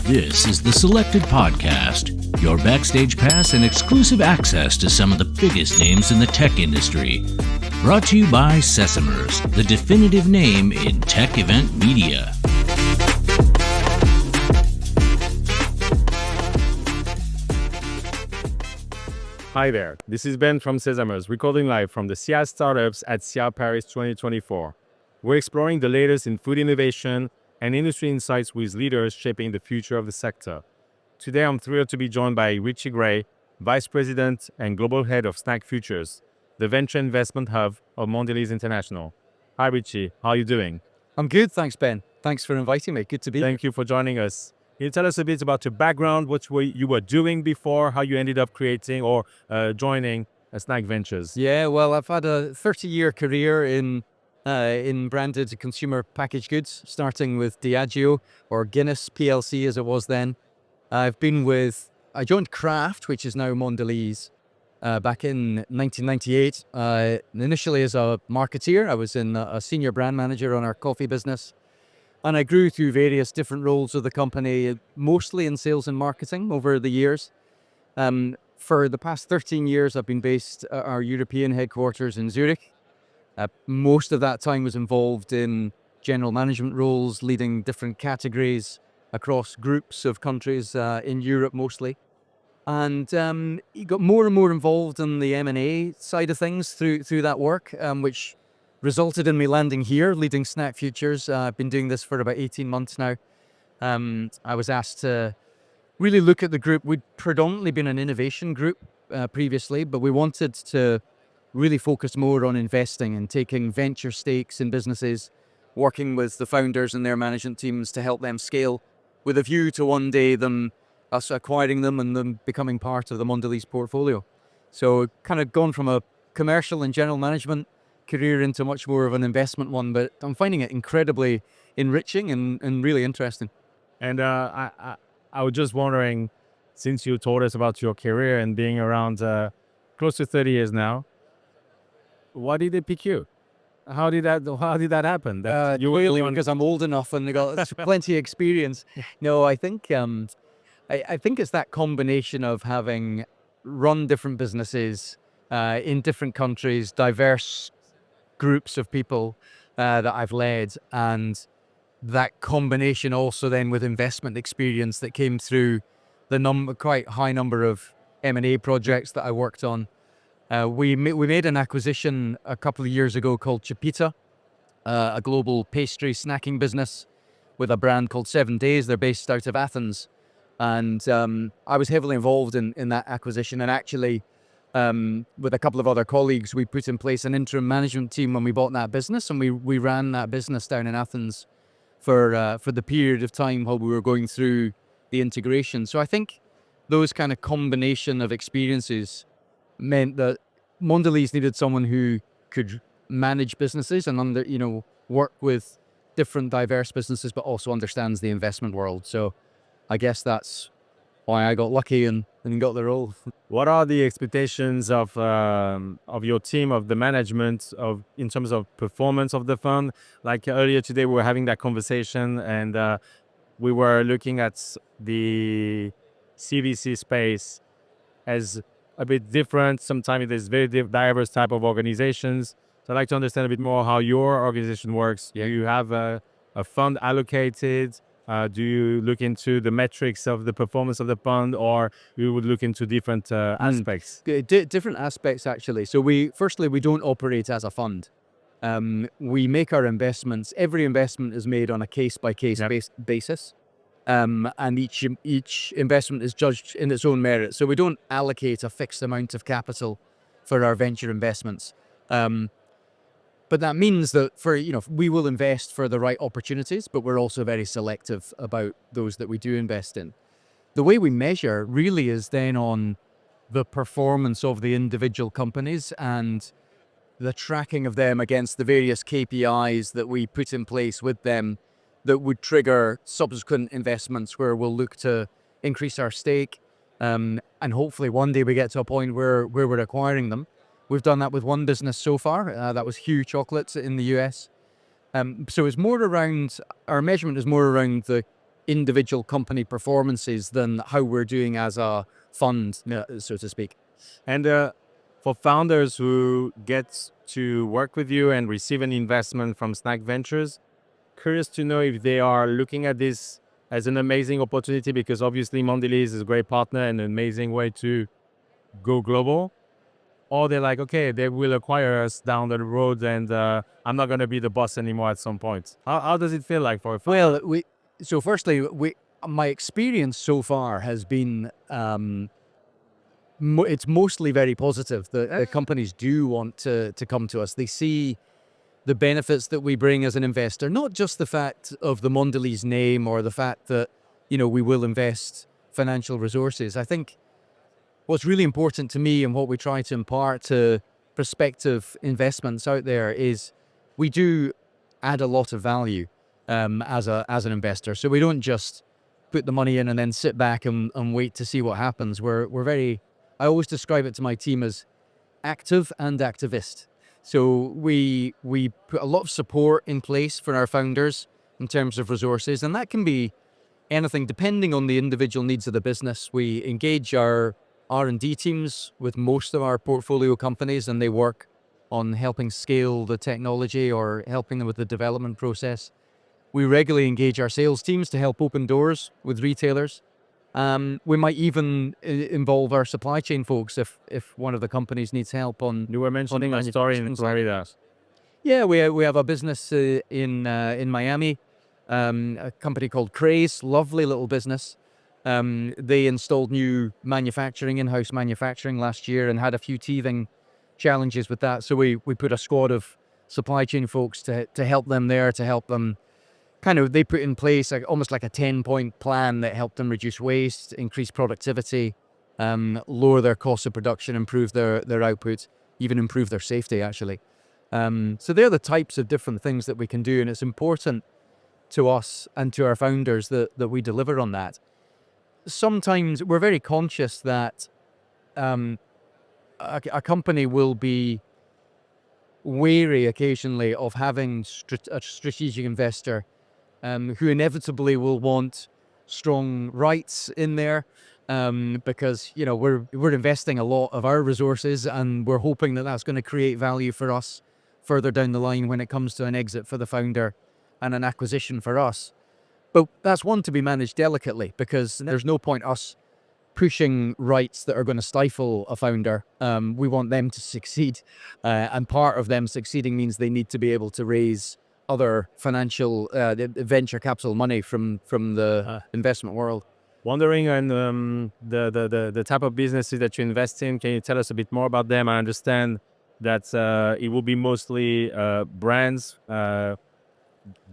This is the Selected Podcast, your backstage pass and exclusive access to some of the biggest names in the tech industry. Brought to you by Sesamers, the definitive name in tech event media. Hi there, this is Ben from Sesamers, recording live from the SIA Startups at SIA Paris 2024. We're exploring the latest in food innovation and industry insights with leaders shaping the future of the sector. Today, I'm thrilled to be joined by Richie Gray, Vice President and Global Head of SnackFutures, the venture investment hub of Mondelēz International. Hi, Richie. How are you doing? I'm good, thanks, Ben. Thanks for inviting me. Good to be here. Thank you for joining us. Can you tell us a bit about your background, what you were doing before, how you ended up creating or joining Snack Ventures? Yeah, well, I've had a 30-year career in branded consumer packaged goods, starting with Diageo, or Guinness PLC as it was then. I joined Kraft, which is now Mondelēz, back in 1998. Initially as a marketeer, I was a senior brand manager on our coffee business. And I grew through various different roles of the company, mostly in sales and marketing over the years. For the past 13 years, I've been based at our European headquarters in Zurich. Most of that time was involved in general management roles, leading different categories across groups of countries in Europe mostly. And you got more and more involved in the M&A side of things through that work, which resulted in me landing here, leading SnackFutures. I've been doing this for about 18 months now. I was asked to really look at the group. We'd predominantly been an innovation group previously, but we wanted to really focus more on investing and taking venture stakes in businesses, working with the founders and their management teams to help them scale, with a view to one day us acquiring them and them becoming part of the Mondelēz portfolio. So kind of gone from a commercial and general management career into much more of an investment one, but I'm finding it incredibly enriching and really interesting. And I was just wondering, since you told us about your career and being around close to 30 years now, why did it pick you? How did that happen? Because I'm old enough and I got plenty of experience. No, I think I think it's that combination of having run different businesses in different countries, diverse groups of people that I've led, and that combination also then with investment experience that came through the quite high number of M&A projects that I worked on. We made an acquisition a couple of years ago called Chipita, a global pastry snacking business with a brand called 7 Days. They're based out of Athens. And I was heavily involved in that acquisition. And actually, with a couple of other colleagues, we put in place an interim management team when we bought that business. And we ran that business down in Athens for the period of time while we were going through the integration. So I think those kind of combination of experiences meant that Mondelēz needed someone who could manage businesses and work with different diverse businesses, but also understands the investment world. So I guess that's why I got lucky and got the role. What are the expectations of your team, of the management, in terms of performance of the fund? Like earlier today, we were having that conversation, and we were looking at the CVC space as a bit different. Sometimes there's very diverse type of organizations. So I'd like to understand a bit more how your organization works. Yeah. Do you have a fund allocated? Do you look into the metrics of the performance of the fund, or you would look into different aspects? Different aspects, actually. So we don't operate as a fund. We make our investments. Every investment is made on a case-by-case basis. And each investment is judged in its own merit. So we don't allocate a fixed amount of capital for our venture investments. But that means that we will invest for the right opportunities, but we're also very selective about those that we do invest in. The way we measure really is then on the performance of the individual companies and the tracking of them against the various KPIs that we put in place with them that would trigger subsequent investments where we'll look to increase our stake. And hopefully one day we get to a point where we're acquiring them. We've done that with one business so far. That was Hugh Chocolates in the US. So it's more around, our measurement is more around the individual company performances than how we're doing as a fund, so to speak. And for founders who get to work with you and receive an investment from SnackFutures, curious to know if they are looking at this as an amazing opportunity, because obviously Mondelēz is a great partner and an amazing way to go global. Or they're like, okay, they will acquire us down the road and I'm not going to be the boss anymore at some point. How does it feel like for a founder? Well, firstly, my experience so far has been it's mostly very positive. The companies do want to come to us. They see the benefits that we bring as an investor, not just the fact of the Mondelēz name or the fact that, we will invest financial resources. I think what's really important to me and what we try to impart to prospective investments out there is we do add a lot of value as an investor. So we don't just put the money in and then sit back and wait to see what happens. We're very, I always describe it to my team as active and activist. So we put a lot of support in place for our founders in terms of resources, and that can be anything depending on the individual needs of the business. We engage our R&D teams with most of our portfolio companies, and they work on helping scale the technology or helping them with the development process. We regularly engage our sales teams to help open doors with retailers. We might even involve our supply chain folks if one of the companies needs help on. You were mentioning a story in Florida. Yeah, we have a business in Miami, a company called Craze, lovely little business. They installed new manufacturing, in-house manufacturing last year and had a few teething challenges with that. So we put a squad of supply chain folks to help them there, to help them they put in place almost like a 10-point plan that helped them reduce waste, increase productivity, lower their cost of production, improve their output, even improve their safety, actually. So they're the types of different things that we can do, and it's important to us and to our founders that we deliver on that. Sometimes we're very conscious that a company will be wary occasionally of having a strategic investor who inevitably will want strong rights in there because we're investing a lot of our resources, and we're hoping that that's going to create value for us further down the line when it comes to an exit for the founder and an acquisition for us. But that's one to be managed delicately, because there's no point us pushing rights that are going to stifle a founder. We want them to succeed, and part of them succeeding means they need to be able to raise other financial venture capital money from the investment world. Wondering on the type of businesses that you invest in, can you tell us a bit more about them? I understand that it will be mostly brands,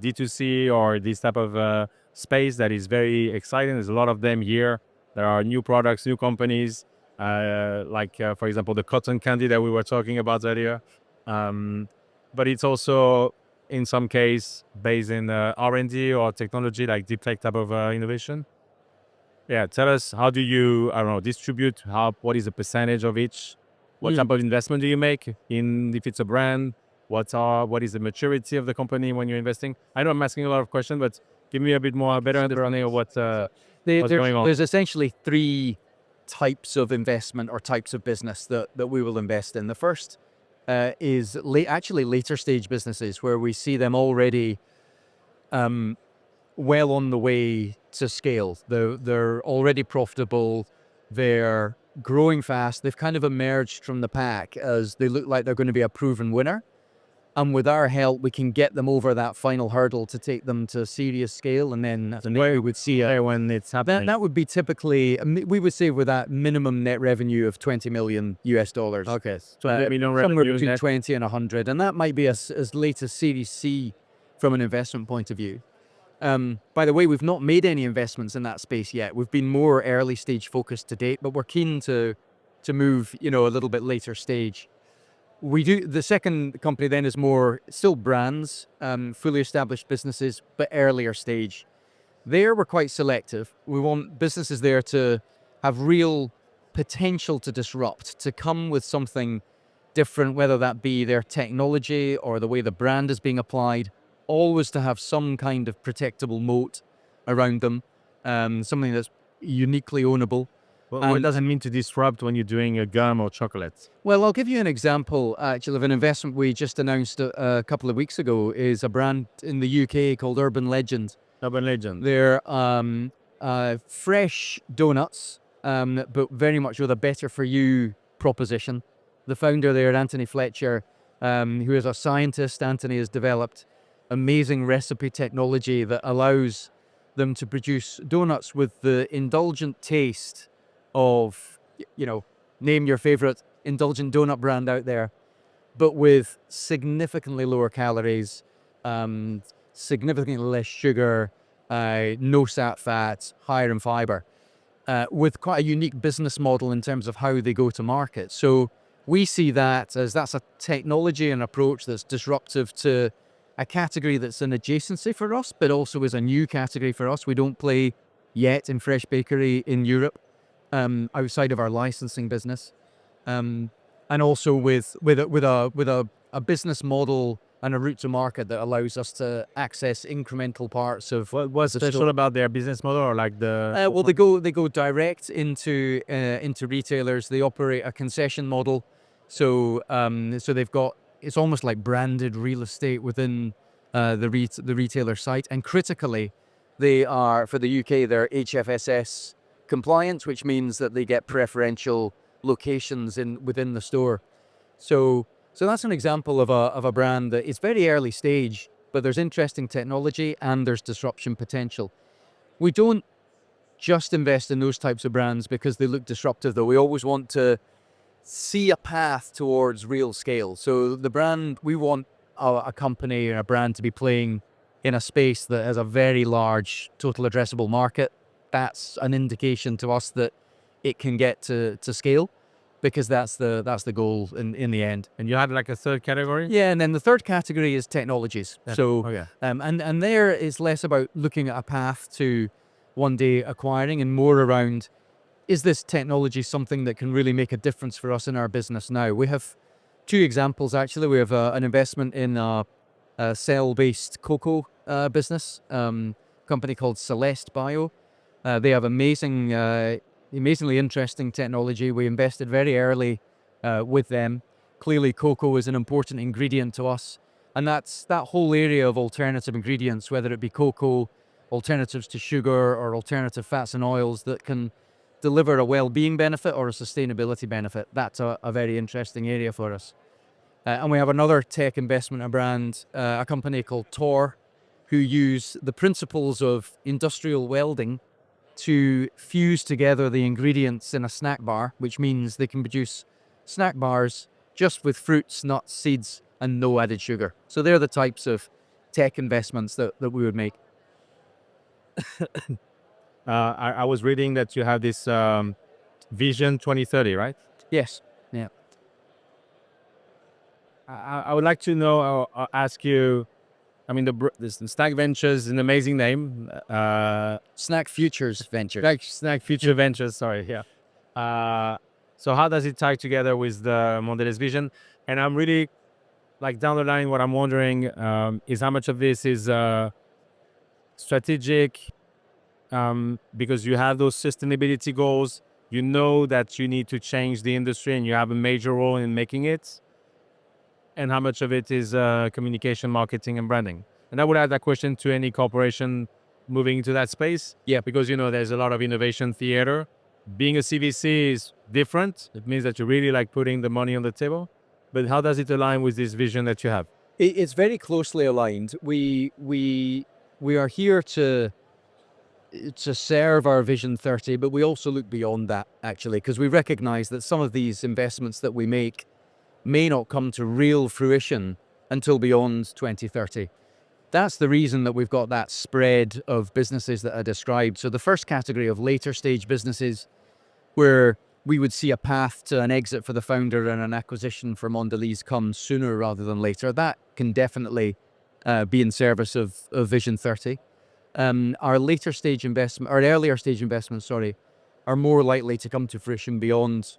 D2C, or this type of space that is very exciting. There's a lot of them here. There are new products, new companies, for example, the cotton candy that we were talking about earlier. But it's also, in some case, based in R&D or technology, like deep tech type of innovation. Yeah, tell us, how do you, distribute? What is the percentage of each? What type of investment do you make if it's a brand? What is the maturity of the company when you're investing? I know I'm asking a lot of questions, but give me a bit more, better understanding of what's going on. There's essentially three types of investment or types of business that we will invest in. The first is actually later stage businesses, where we see them already well on the way to scale. They're already profitable. They're growing fast. They've kind of emerged from the pack as they look like they're going to be a proven winner. And with our help, we can get them over that final hurdle to take them to serious scale. And then we would see when it's happening. That would be typically, we would say, with that minimum net revenue of $20 million US. Okay, so million somewhere revenue between 20 and 100, and that might be as late as Series C from an investment point of view. By the way, we've not made any investments in that space yet. We've been more early stage focused to date, but we're keen to move, a little bit later stage. The second company then is more still brands, fully established businesses, but earlier stage. There we're quite selective. We want businesses there to have real potential to disrupt, to come with something different, whether that be their technology or the way the brand is being applied, always to have some kind of protectable moat around them, something that's uniquely ownable. What does it mean to disrupt when you're doing a gum or chocolate? Well, I'll give you an example, actually, of an investment we just announced a couple of weeks ago. Is a brand in the UK called Urban Legend. Urban Legend. They're fresh donuts, but very much with a better for you proposition. The founder there, Anthony Fletcher, who is a scientist, Anthony has developed amazing recipe technology that allows them to produce donuts with the indulgent taste of, name your favorite indulgent donut brand out there, but with significantly lower calories, significantly less sugar, no sat fats, higher in fiber, with quite a unique business model in terms of how they go to market. So we see that as that's a technology and approach that's disruptive to a category that's an adjacency for us, but also is a new category for us. We don't play yet in fresh bakery in Europe, outside of our licensing business, and also with a business model and a route to market that allows us to access incremental parts of. What's special about their business model, or like the? Well, they go direct into retailers. They operate a concession model, so they've got, it's almost like branded real estate within the retailer site. And critically, they are, for the UK, they're HFSS compliant, which means that they get preferential locations within the store. So that's an example of a brand that is very early stage, but there's interesting technology and there's disruption potential. We don't just invest in those types of brands because they look disruptive, though. We always want to see a path towards real scale. So the brand, we want a company or a brand to be playing in a space that has a very large total addressable market. That's an indication to us that it can get to scale, because that's the goal in the end. And you had like a third category? Yeah, and then the third category is technologies. Yeah. So, Okay. and there is less about looking at a path to one day acquiring and more around, is this technology something that can really make a difference for us in our business now? We have two examples, actually. We have an investment in a cell-based cocoa business, company called Celeste Bio. They have amazingly interesting technology. We invested very early with them. Clearly, cocoa is an important ingredient to us. And that's that whole area of alternative ingredients, whether it be cocoa, alternatives to sugar, or alternative fats and oils that can deliver a well-being benefit or a sustainability benefit. That's a very interesting area for us. And we have another tech investment, a brand, a company called Tor, who use the principles of industrial welding to fuse together the ingredients in a snack bar, which means they can produce snack bars just with fruits, nuts, seeds, and no added sugar. So they're the types of tech investments that we would make. I was reading that you have this Vision 2030, right? Yes. Yeah. I would like to know, or ask you, I mean, the SnackVentures is an amazing name. SnackFutures Ventures. SnackFuture Ventures, sorry, yeah. So how does it tie together with the Mondelēz vision? And I'm really, like, down the line, what I'm wondering is how much of this is strategic, because you have those sustainability goals, you know that you need to change the industry and you have a major role in making it, and how much of it is communication, marketing, and branding. And I would add that question to any corporation moving into that space. Yeah. Because, there's a lot of innovation theater. Being a CVC is different. It means that you're really like putting the money on the table. But how does it align with this vision that you have? It's very closely aligned. We are here to serve our Vision 30, but we also look beyond that, actually, because we recognize that some of these investments that we make may not come to real fruition until beyond 2030. That's the reason that we've got that spread of businesses that I described. So the first category of later stage businesses, where we would see a path to an exit for the founder and an acquisition for Mondelēz come sooner rather than later, that can definitely be in service of Vision 30. Our later stage investment, or earlier stage investments, are more likely to come to fruition beyond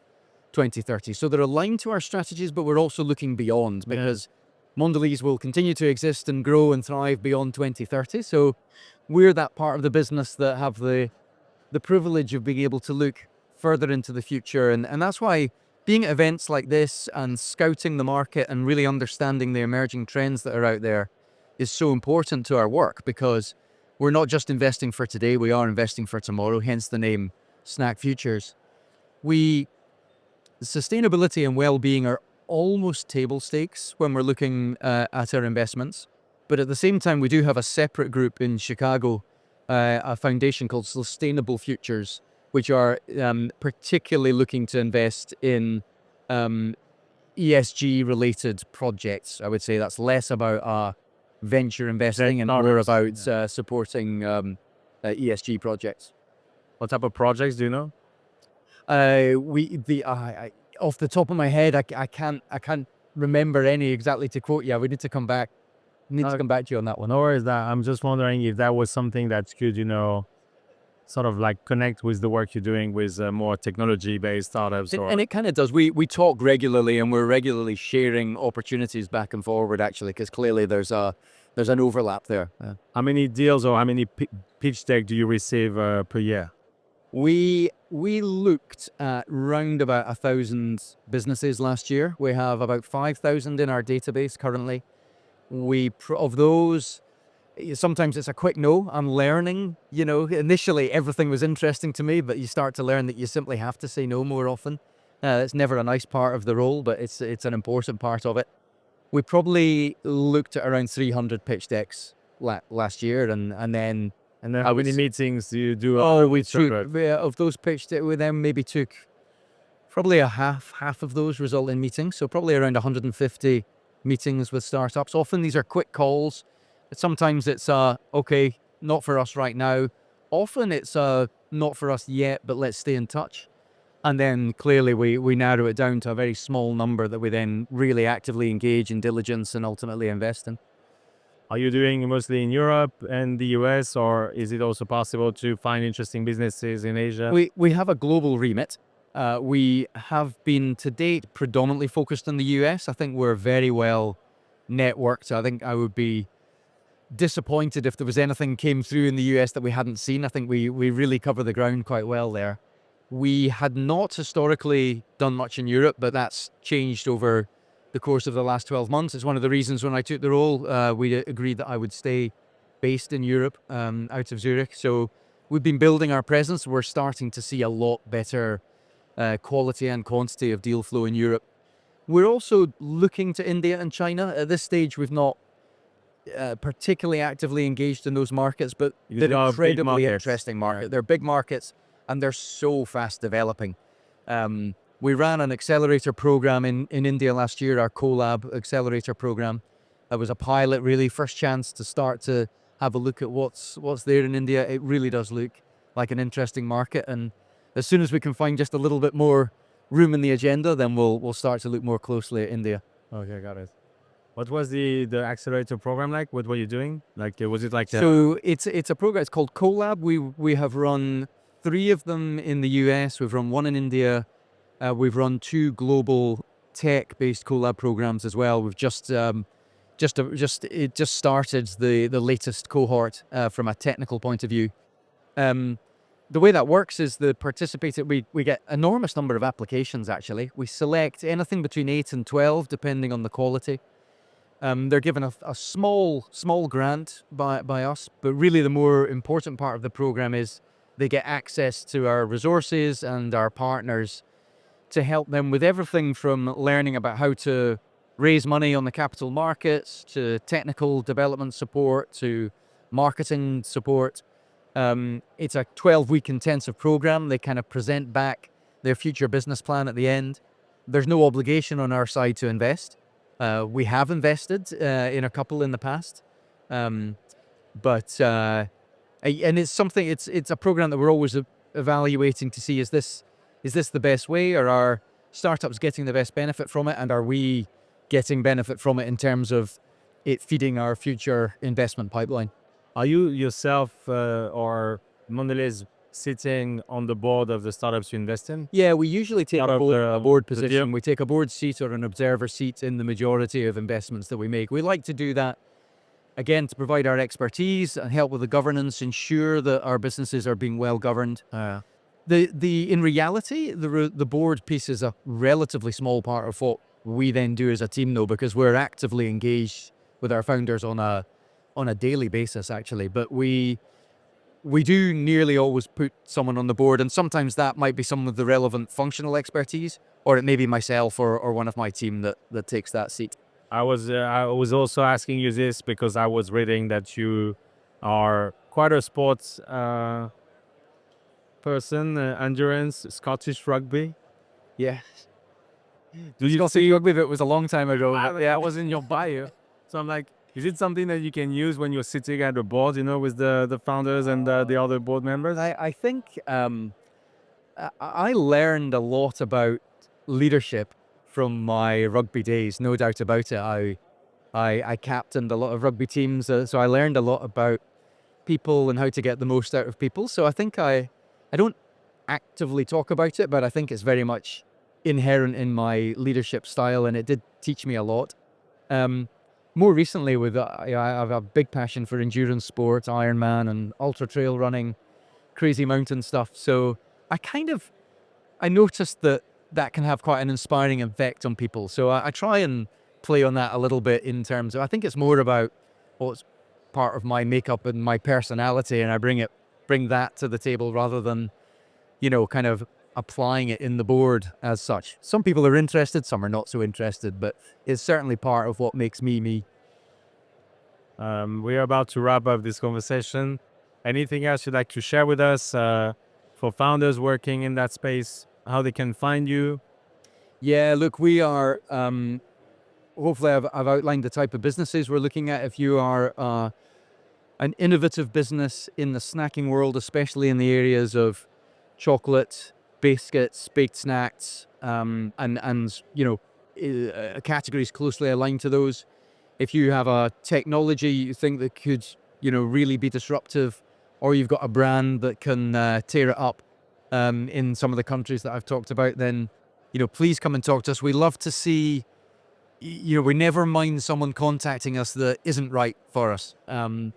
2030. So they're aligned to our strategies, but we're also looking beyond, because Mondelēz will continue to exist and grow and thrive beyond 2030. So we're that part of the business that have the privilege of being able to look further into the future. And that's why being at events like this and scouting the market and really understanding the emerging trends that are out there is so important to our work, because we're not just investing for today, we are investing for tomorrow, hence the name SnackFutures. Sustainability and well-being are almost table stakes when we're looking at our investments. But at the same time, we do have a separate group in Chicago, a foundation called Sustainable Futures, which are particularly looking to invest in ESG-related projects. I would say that's less about venture investing and more about supporting ESG projects. What type of projects do you know? Off the top of my head, I can't remember any exactly to quote you. We need to come back. To come back to you on that one. No worries. I'm just wondering if that was something that could, sort of like connect with the work you're doing with more technology-based startups. And it kind of does. We talk regularly, and we're regularly sharing opportunities back and forward, actually, because clearly there's an overlap there. How many deals or how many pitch deck do you receive per year? We looked at round about 1,000 businesses last year. We have about 5,000 in our database currently. Of those, sometimes it's a quick no. I'm learning, initially everything was interesting to me, but you start to learn that you simply have to say no more often. It's never a nice part of the role, but it's an important part of it. We probably looked at around 300 pitch decks last year, and then how many meetings do you do? We took of those pitch decks with them, maybe took probably a half of those result in meetings, so probably around 150 meetings with startups. Often these are quick calls. Sometimes it's okay, not for us right now. Often it's not for us yet, but let's stay in touch. And then clearly we narrow it down to a very small number that we then really actively engage in diligence and ultimately invest in. Are you doing mostly in Europe and the US, or is it also possible to find interesting businesses in Asia? We have a global remit. We have been to date predominantly focused in the US. I think we're very well networked. I think I would be disappointed if there was anything came through in the US that we hadn't seen. I think we really cover the ground quite well there. We had not historically done much in Europe, but that's changed over the course of the last 12 months. It's one of the reasons when I took the role, we agreed that I would stay based in Europe, out of Zurich. So we've been building our presence. We're starting to see a lot better quality and quantity of deal flow in Europe. We're also looking to India and China. At this stage, we've not particularly actively engaged in those markets, but they're incredibly interesting markets. They're big markets, and they're so fast developing. We ran an accelerator program in India last year, our CoLab accelerator program. That was a pilot, really, first chance to start to have a look at what's there in India. It really does look like an interesting market, and as soon as we can find just a little bit more room in the agenda, then we'll start to look more closely at India. Okay, got it. What was the accelerator program like? What were you doing? Like, was it like? So it's a program. It's called CoLab. We have run 3 of them in the US. We've run 1 in India. We've run 2 global tech-based CoLab programs as well. We've just started the latest cohort from a technical point of view. The way that works is we get enormous number of applications. Actually, we select anything between 8 and 12, depending on the quality. They're given a small grant by us, but really the more important part of the program is they get access to our resources and our partners to help them with everything from learning about how to raise money on the capital markets, to technical development support, to marketing support. It's a 12-week intensive program. They kind of present back their future business plan at the end. There's no obligation on our side to invest. We have invested in a couple in the past, and it's a program that we're always evaluating to see, is this the best way, or are startups getting the best benefit from it, and are we getting benefit from it in terms of it feeding our future investment pipeline? Are you yourself or Mondelēz sitting on the board of the startups you invest in? Yeah, we usually take a board position. We take a board seat or an observer seat in the majority of investments that we make. We like to do that again, to provide our expertise and help with the governance, ensure that our businesses are being well governed. In reality, the board piece is a relatively small part of what we then do as a team, though, because we're actively engaged with our founders on a daily basis, actually. But we do nearly always put someone on the board, and sometimes that might be some of the relevant functional expertise, or it may be myself or one of my team that takes that seat. I was also asking you this because I was reading that you are quite a sports person, endurance, Scottish rugby. Yeah. Do you Scottish rugby, but it was a long time ago. Yeah, it was in your bio. So I'm like, is it something that you can use when you're sitting at the board, with the founders and the other board members? I think I learned a lot about leadership from my rugby days, no doubt about it. I captained a lot of rugby teams, so I learned a lot about people and how to get the most out of people. So I think I don't actively talk about it, but I think it's very much inherent in my leadership style, and it did teach me a lot. More recently, I have a big passion for endurance sports, Ironman and ultra trail running, crazy mountain stuff. So I noticed that can have quite an inspiring effect on people. So I try and play on that a little bit in terms of, I think it's more about what's part of my makeup and my personality, and I bring that to the table rather than, kind of applying it in the board as such. Some people are interested, some are not so interested, but it's certainly part of what makes me me. We are about to wrap up this conversation. Anything else you'd like to share with us for founders working in that space, how they can find you? Yeah, look, we are, hopefully I've outlined the type of businesses we're looking at. If you are an innovative business in the snacking world, especially in the areas of chocolate, biscuits, baked snacks, and categories closely aligned to those. If you have a technology you think that could, really be disruptive, or you've got a brand that can tear it up in some of the countries that I've talked about, then, please come and talk to us. We love to see, we never mind someone contacting us that isn't right for us. And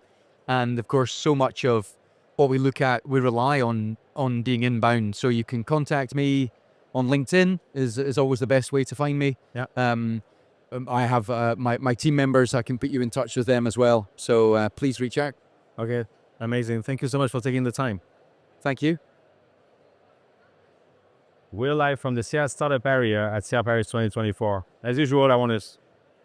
of course, so much of what we look at, we rely on being inbound. So you can contact me on LinkedIn is always the best way to find me. Yeah. I have my team members. I can put you in touch with them as well. So please reach out. Okay, amazing. Thank you so much for taking the time. Thank you. We're live from the SIA Startup Area at SIA Paris 2024. As usual, I want to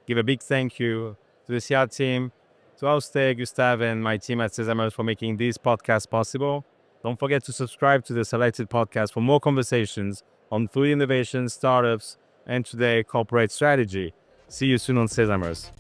give a big thank you to the SIA team, to Auste, Gustav, and my team at Sesamers for making this podcast possible. Don't forget to subscribe to the selected podcast for more conversations on food innovation, startups, and today corporate strategy. See you soon on Sesamers.